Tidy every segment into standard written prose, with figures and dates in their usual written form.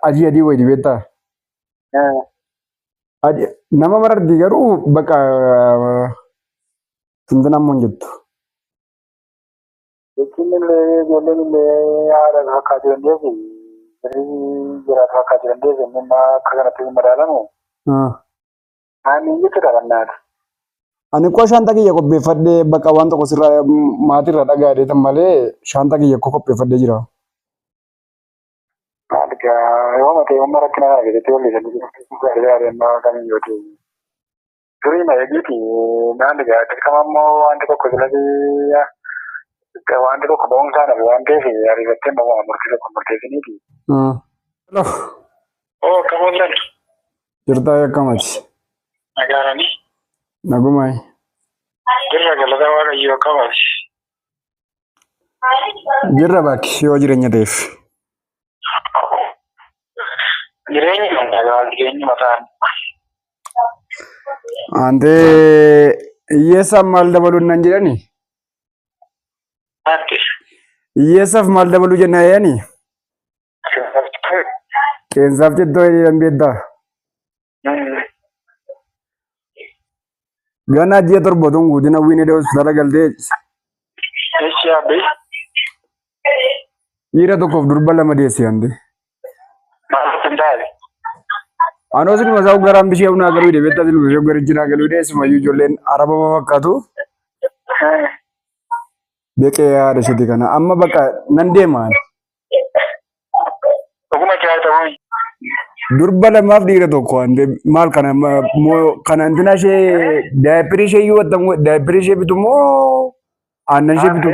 adii wayii beektaa? Nama mararti garuu bakka sintina ammoo hin jettu. Jechuun illee ijoolleen illee haadha fakkaa jiran deebi. Jiraatu fakkaa jiran deebi. Inni akka kanatti hin madaalamu. Ani jechuudha bannaadha. Ani koo shanta kiyya qopheeffadhee bakka waan tokko sirraa maatirra dhagaadheetan malee shanta kiyya koo qopheeffadhee jira. Yoo matee amma rakkina kana keessatti walii sadii gaariidhaan kamiyyuu ta'e. Durii na eegiiti naan egaa dirqama immoo wanti tokko filatee wanti tokko ba'umsaa nabi waan ta'eef ariifattee immoo murtii tokko murteessiniiti. Kamoo jiran. Jirtaa akkamati? Nagaaranii. Nagumaayi. Jirra galataa waaqayyoo akkamaati. Jirra bakki yoo jireenya ta'eef. Jireenyi mataan. Antee hiyyeessaaf maal dabaluu nan jedhani? Hiyyeessaaf maal dabaluu jennaa jedhani? Qeensaaf jettoo jedhan beektaa? Ganaa ji'a torba tun guutina wiinidee hospitaala galtee. Eessi yaabbii? Dhiira tokkoof durba lama deessi hante. Maal taa'e? Anoo sinuma isaa garaan bishee humnaa galuu hidhe beektaa sinuma ishee garichi naa galuu hidhe sumayyuu ijoolleen araba fakkaatu. Beekee yaada isheeti kana amma bakka nan deemaan. Oguma jaalatamuu. Durba lamaaf dhiira tokko hante maal kana kana antina ishee daayipirii ishee iyyuu wattamu daayipirii ishee bitu moo aannan ishee bitu?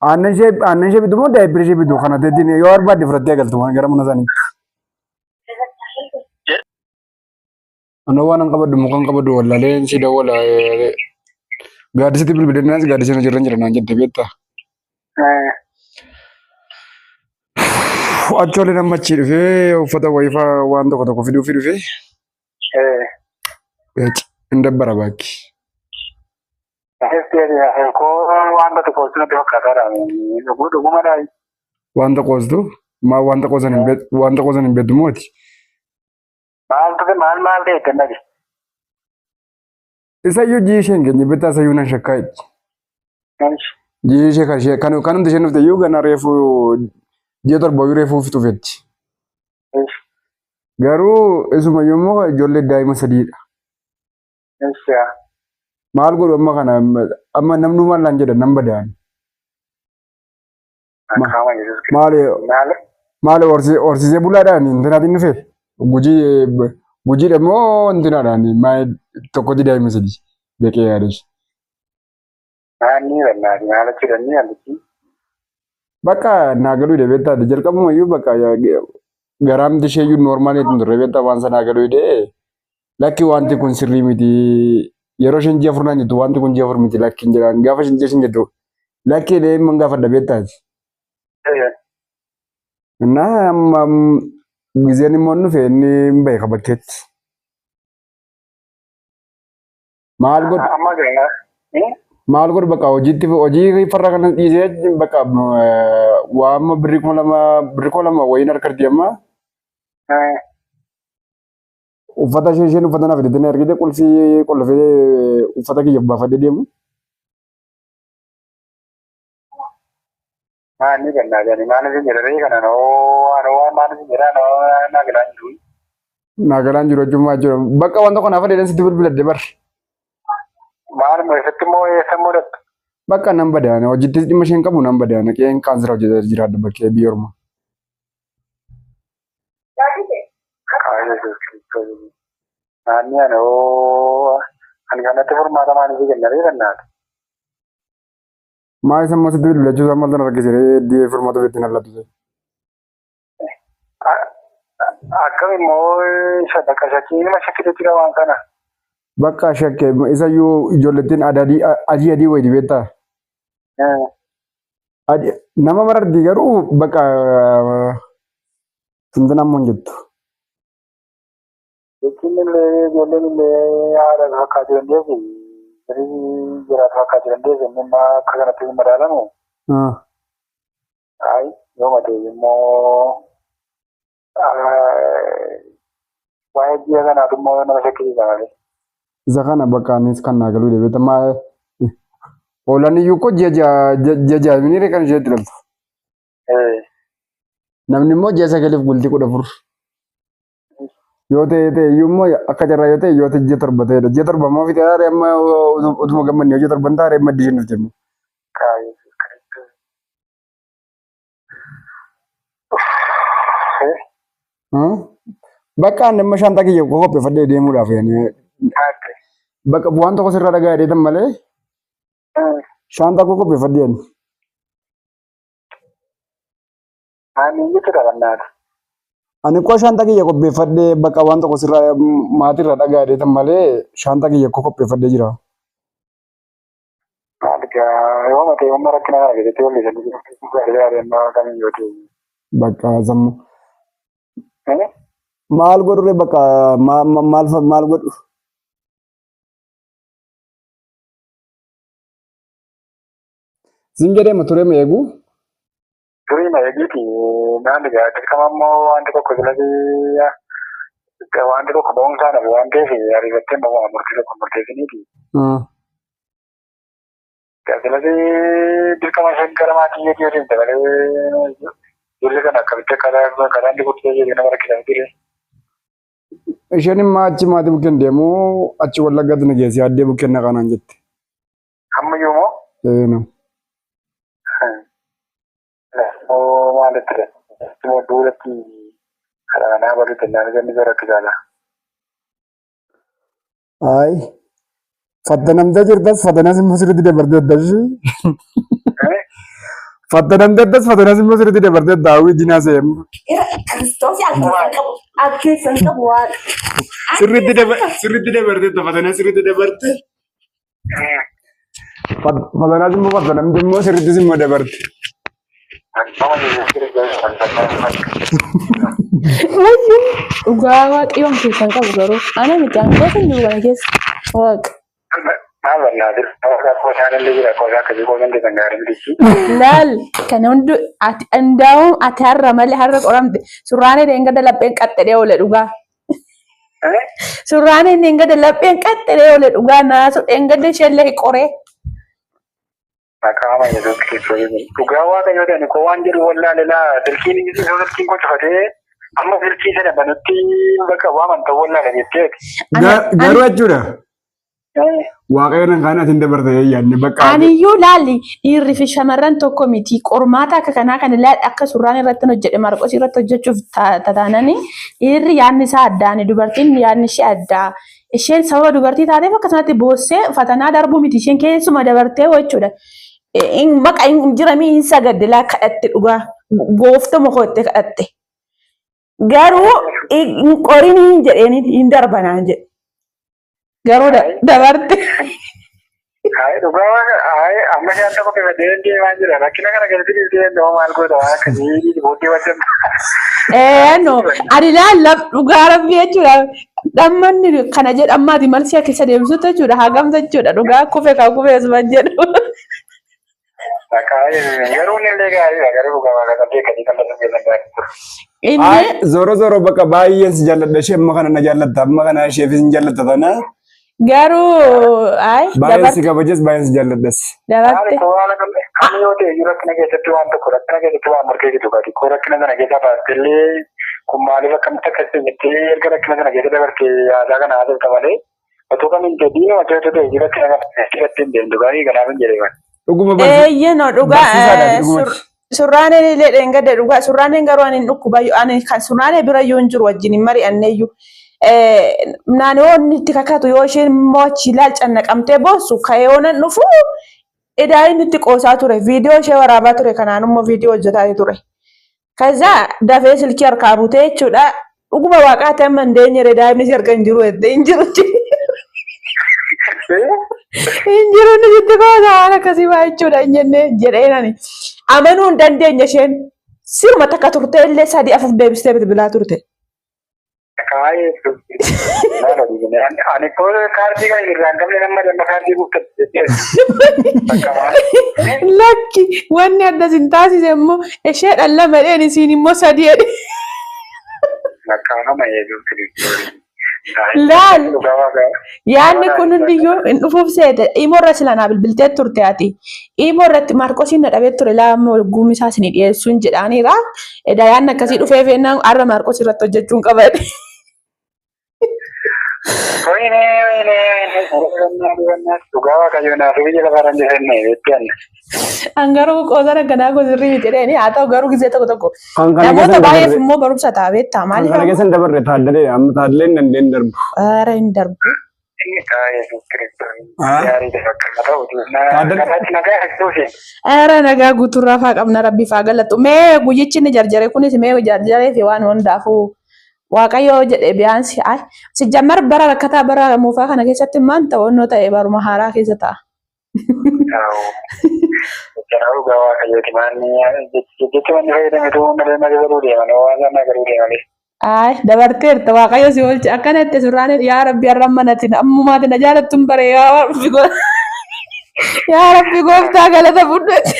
Aannan ishee bitu moo daayipirii ishee bitu kana teettiin yoo barbaadde fudhattee galtu waan gara mana isaanii. Anoo waan an qabaddu mukaan qabaddu wallaalee si dawwala gaaddisitti bilbilinnaas gaaddisina jirran jira naan jette beektaa? Achoolee nama achii dhufee uffata wayifaa waan tokko fiduufi dhufee. Hin dabbara baakki. Wanta tokko natti fakkaataadha. Dhuguma daa'i. Wanta qoostu? Maa wanta qoosan hin beektu mooti? Maal ta'e kennati? Isayyuu jii isheen keenya beektaa isayyuu nan shakkaa itti. Jii ishee kan hundi isheen dhufte iyyuu gana reefuu ji'a torba iyyuu reefuu fixuu fetti. Garuu isumayyuu immoo ijoollee daa'ima sadiidha. Maal godhu amma kana amma namni maal laan jedha nan badaan. Maali horsiisee bulaadhaan intinaatiin dhufe gujiidha moo intinaadhaan tokkotti daa'ima sadii beekee yaadus. Bakka naa galuu hidhe beektaa jalqabuma iyyuu bakka garaamti ishee iyyuu noormaaliitti hin turre beektaa waan sanaa galuu hidhe lakki wanti kun sirrii miti. Yeroo isheen ji'a afurnaan jettu wanti kun ji'a afur miti lakkiin jedhaan gaafa isheen jettu lakkii illee hin gaafadha beektaati. Innaa amma gizeen immoo dhufe inni hin beeka bakkeetti. Maal godhu bakka hojii farra kana dhiisee bakka waama birrii kuma lama wayiin harkatti amma. Uffata isheen uffata naaf hidhattee argite qulfii qollofee uffata kiyya baafadhee deemu. Maanni gannaa jedhani maal isin jedhanii kana waan maal isin jedhan naagalaan jiru. Naagalaan jiru jechuun jira bakka wanta kanaaf adeeman sitti bilbiladde bar. Maal keessatti immoo eessa mudatu? Bakka nan badaan hojiitti dhimma isheen qabu nan badaan qe'een kaansira hojjetaa jiraadha bakkee biyya ormaa. Naanni ani kanatti furmaata maaliif kennanii kennaati? Maa isa immoo sitti bilbilachuu isaa maaltu na rakkisee diee furmaata ofiitti na lattise. Akkam immoo bakka shakkii nama shakkitetti qabaan kana. Bakka shakkee isayyuu ijoollettiin adii wayii beektaa? Nama mararti garuu bakka sintina ammoo hin jettu. Jechuun illee ijoolleen illee haadha fakkaa jiran deebi. Jiraatu fakkaa jiran deebi. Inni akka kanatti hin madaalamu. Ay, yoo matee immoo waa'ee ji'a kanaaf immoo nama shakkisiisa malee. Isa kana bakka anis kan naa galuu deebita maa oolan iyyuu ko ji'a miniire kan isheetti galtu. Namni immoo ji'a sagaliif bultii 14. Yoo ta'e iyyuu immoo akka jarraa yoo ta'e yoo ta'e ji'a 7 ta'edha. Ji'a 7 immoo fixee haaree amma utuma gammanne ji'a 7 taaree maddi isheen dhufte immoo. Bakka amma shantaa kiyya qopheeffadhee deemuudhaaf bakka bu'aan tokko sirraa dhagaa dheedan malee shantaa qopheeffadhee. Ani koo shantaa kiyya qopheeffadhee bakka waan tokko sirraa maatirraa dhagaa dheedan malee shantaa kiyya qopheeffadhee jira. Bakka sammu. Maal godhuree bakka maal godhu? Sin jedhee ma turee ma eegu? Turee ma eegiiti naan egaa dirqama immoo wanti tokko wanti tokko ba'umsaa dhabe waan ta'eef ariifattee immoo murtii tokko murteessiniiti. Gaazexaatti dirqama isheen gara maatii yoo deemte malee jirri kan akkamitti karaan dibutee jedhee nama rakkisan ture. Isheen immoo achi maatii bukkeen deemu achi Wallaggatti na geessi addee bukkeen na kanaan jette. Ammayyuu moo? Maalitti dha? Immoo duulatti karaa kanaa baluutti naan ganni gara rakkisaadha. Ay, fattanamtee jirtas fattanas immoo sirriitti dabartee addashi. Fattanamtee fattanas immoo sirriitti dabartee daawwii jinaa seemu. Sirriitti dabartee fattanas sirriitti dabartee. Fattanas immoo fattanamtee immoo sirriittis immoo dabarte. Dhugaa waaqayyoon keessan qabu garuu ana miti hanqootu hin dubbana keessa waaqa. Laal kana hundi hundaa'uun ati har'a malee har'a qoramte surraan eengada lapheen qaxxadee oole dhugaa. Surraan eengada lapheen qaxxadee oole dhugaa naasu eengada isheellee qoree. Akama ya dok itu juga wae kan ada ko wan jiru wala lela delkin ini delkin ko chafate amma delkin sana banutti baka wa man tawalla da yete garu ajura waaqayyoon kan atin dabarte yaanne bakka aniyyuu laalli dhiirri fi shamarran tokko miti qormaata akka kanaa kan ilaa akka surraan irratti hojjedhe marqos irratti hojjechuuf tataanani dhiirri yaanni isaa addaani dubartiin yaanni ishee addaa isheen sababa dubartii taateef akkasumatti boossee fatanaa darbuu miti isheen keessuma dabartee jechuudha. Maka jirami hin sagadde laa kadhatte dhugaa goofta mokotte kadhatte garuu hin qorin hin jedheen hin darbanaan jedhe garuu dabarte. Hai dhugaa amma shanta ko ke deemee waan jira rakkina kana galti deemee maal godha waan akkasii booddee wajjin. No ani laallab dhugaa rabbi jechuudha dhammanni kana jedhamaati malsi akka isa deemsuutu jechuudha hagamsa jechuudha dhugaa kufe kaa kufeesuma jedhu. Zoro bakka baay'een si jaalladha ishee amma kana na jaallatta amma kana isheefis hin jaallatta tana. Garuu baay'een si kabajas baay'een si jaalladhas. Dabarte. Kan yoo ta'e yoo rakkina keessatti waan tokko rakkina keessatti waan murtee jiru gadi koo rakkina sana keessa baattillee kun maaliif akkamitti akkasii jettee erga rakkina sana keessa dabartee yaadaa kana haasofta malee otoo kamiin jedhiin wantoota ta'e yoo rakkina kana keessatti hin deemtu gaarii kanaaf hin jedhee no dhugaa surraan illee dhengada dhugaa surraan garuu ani dhukkuba ani kan surraan bira yoo hin jiru wajjin hin mari'anneeyyuu naannoon itti kakatu yoo isheen mochi laal cannaqamtee boossu kayoon dhufu edaayin itti qoosaa ture viidiyoo ishee waraabaa ture kanaan immoo viidiyoo hojjetaa ture kaza dafee silkii harkaa butee jechuudha dhuguma waaqaa ta'e mandeenye edaayin arga hin jiru hin jiru. Injiru ni jitti koota waan akkasii waa jechuudha hin jenne jedheenani. Amanuu hin dandeenya isheen sirma takka turte illee 3-4 deebistee bilbilaa turte. Kaayee ani koo kaardii kan irraan qabne nama damma kaardii guuttatti Lakki wanni adda sin taasise immoo isheedhaan lama dheen isiin immoo sadii jedhe. Lakkaanama eeguutti Laal yaadni kun hundiyyuu hin dhufuuf seete immoo irra silanaa bilbiltee turte ati immoo irratti Maarqosiin na dhabee ture laamoo guumisaa isin dhiyeessuun jedhaaniira. Edaa yaadni akkasii dhufee feennaan har'a Maarqos irratti hojjechuun qabadhe. Wayne dhugaa waaqayyoon haa biyya lafarraan jennee beektan. Angaruu qoosaan akkanaa gosirrii miti jedhanii haa ta'u garuu gisee tokko namoota baay'eef immoo barumsa ta'a beektaa maaliif? Kana keessan dabarre taaddalee amma taaddalee hin dandeenye darbu. Aara hin darbu. Aara nagaa guuturraa faa qabna rabbi faa galatu mee guyyichi inni jarjare kunis mee jarjaree fi waan hundaafuu waaqayyoo jedhe biyaansi si jammar bara rakkataa bara muufaa kana keessatti maan ta'onnoo ta'e baruma haaraa keessa ta'a. Kanaafuu gaafa waaqayyooti maanni jecha manni fayyadame ta'uu malee malee garuu deeman waan sana garuu deemanii. Dabarteerta waaqayyo si oolche akkana itti surraan yaa rabbi har'an manatiin ammumaatiin na jaalattuun bare yaa rabbi gooftaa galata fudhate.